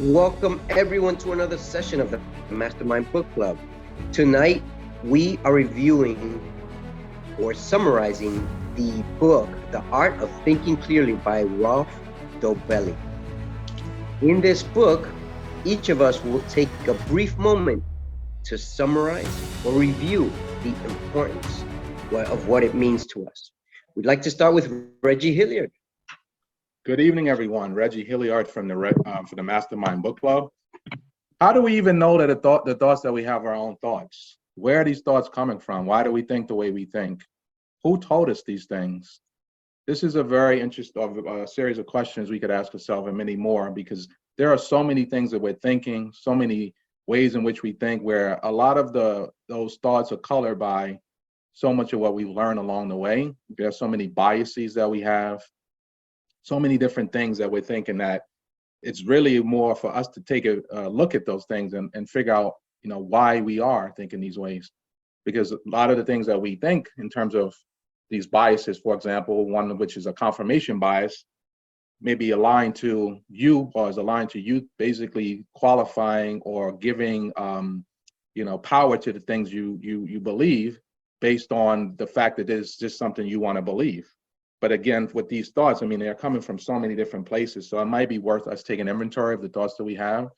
Welcome everyone to another session of the Mastermind Book Club. Tonight, we are reviewing or summarizing the book, The Art of Thinking Clearly by Rolf Dobelli. In this book, each of us will take a brief moment to summarize or review the importance of what it means to us. We'd like to start with Reggie Hilliard. Good evening, everyone. Reggie Hilliard from the Mastermind Book Club. How do we even know that the thoughts that we have are our own thoughts? Where are these thoughts coming from? Why do we think the way we think? Who told us these things? This is a very interesting series of questions we could ask ourselves and many more, because there are so many things that we're thinking, so many ways in which we think, where a lot of those thoughts are colored by so much of what we've learned along the way. There are so many biases that we have, so many different things that we're thinking, that it's really more for us to take a look at those things and figure out, why we are thinking these ways. Because a lot of the things that we think in terms of these biases, for example, one of which is a confirmation bias, may be aligned to you, or is aligned to you basically qualifying or giving power to the things you believe, based on the fact that it's just something you want to believe. But again, with these thoughts, they're coming from so many different places. So it might be worth us taking inventory of the thoughts that we have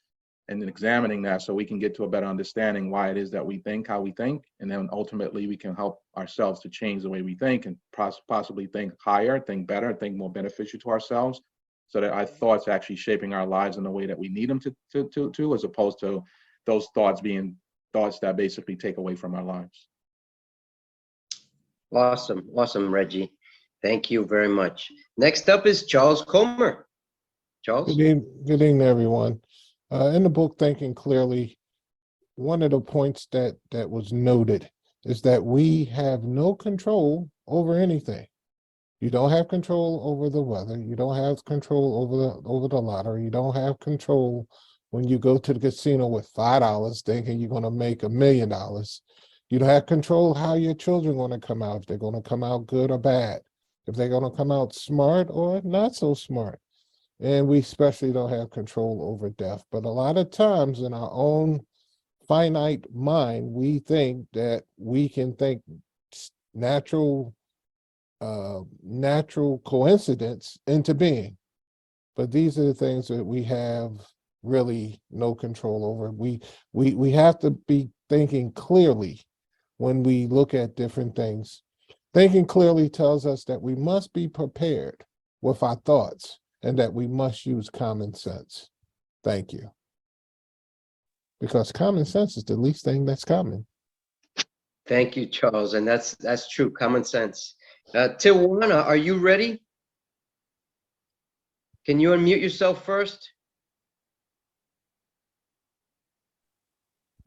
and then examining that, so we can get to a better understanding why it is that we think how we think. And then ultimately we can help ourselves to change the way we think and possibly think higher, think better, think more beneficial to ourselves, so that our thoughts are actually shaping our lives in the way that we need them to, as opposed to those thoughts being thoughts that basically take away from our lives. Awesome, Reggie. Thank you very much. Next up is Charles Comer. Charles? Good evening, everyone. In the book, Thinking Clearly, one of the points that was noted is that we have no control over anything. You don't have control over the weather. You don't have control over the lottery. You don't have control when you go to the casino with $5 thinking you're going to make $1 million. You don't have control how your children are going to come out, if they're going to come out good or bad, if they're going to come out smart or not so smart. And we especially don't have control over death. But a lot of times in our own finite mind, we think that we can think natural coincidence into being. But these are the things that we have really no control over. We have to be thinking clearly when we look at different things. Thinking clearly tells us that we must be prepared with our thoughts and that we must use common sense. Thank you. Because common sense is the least thing that's common. Thank you, Charles. And that's true, common sense. Tijuana, are you ready? Can you unmute yourself first?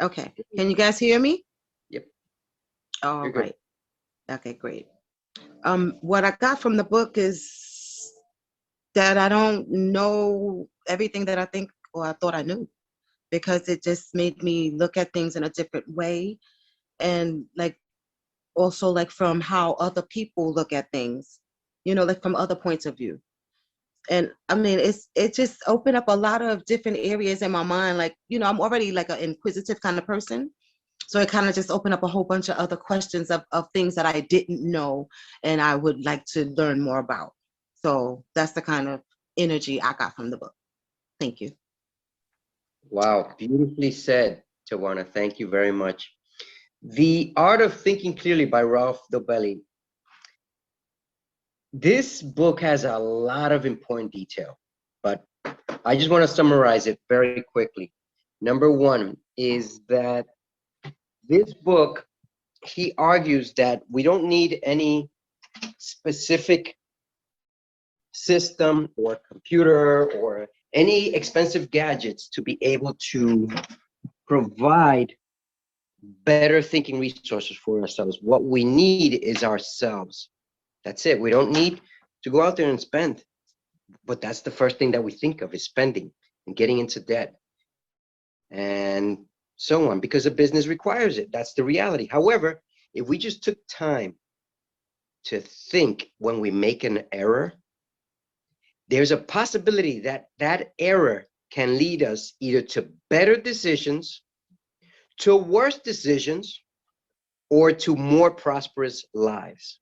Okay. Can you guys hear me? Yep. All right. Okay, great. What I got from the book is that I don't know everything that I think or I thought I knew, because it just made me look at things in a different way, and also from how other people look at things, from other points of view. And it just opened up a lot of different areas in my mind. I'm already an inquisitive kind of person. So it kind of just opened up a whole bunch of other questions of things that I didn't know and I would like to learn more about. So that's the kind of energy I got from the book. Thank you. Wow, beautifully said, Tijuana. Thank you very much. The Art of Thinking Clearly by Rolf Dobelli. This book has a lot of important detail, but I just want to summarize it very quickly. Number one is that this book, he argues that we don't need any specific system or computer or any expensive gadgets to be able to provide better thinking resources for ourselves. What we need is ourselves. That's it. We don't need to go out there and spend. But that's the first thing that we think of, is spending and getting into debt and so on, because the business requires it. That's the reality. However, if we just took time to think when we make an error, there's a possibility that that error can lead us either to better decisions, to worse decisions, or to more prosperous lives.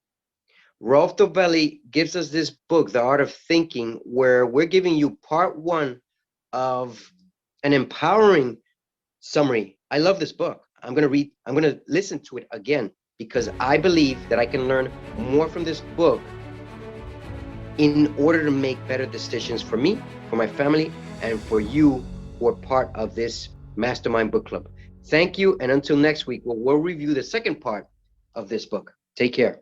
Rolf Dobelli gives us this book, The Art of Thinking, where we're giving you part one of an empowering summary. I love this book. I'm going to listen to it again because I believe that I can learn more from this book in order to make better decisions for me, for my family, and for you who are part of this Mastermind Book Club. Thank you. And until next week, we'll review the second part of this book. Take care.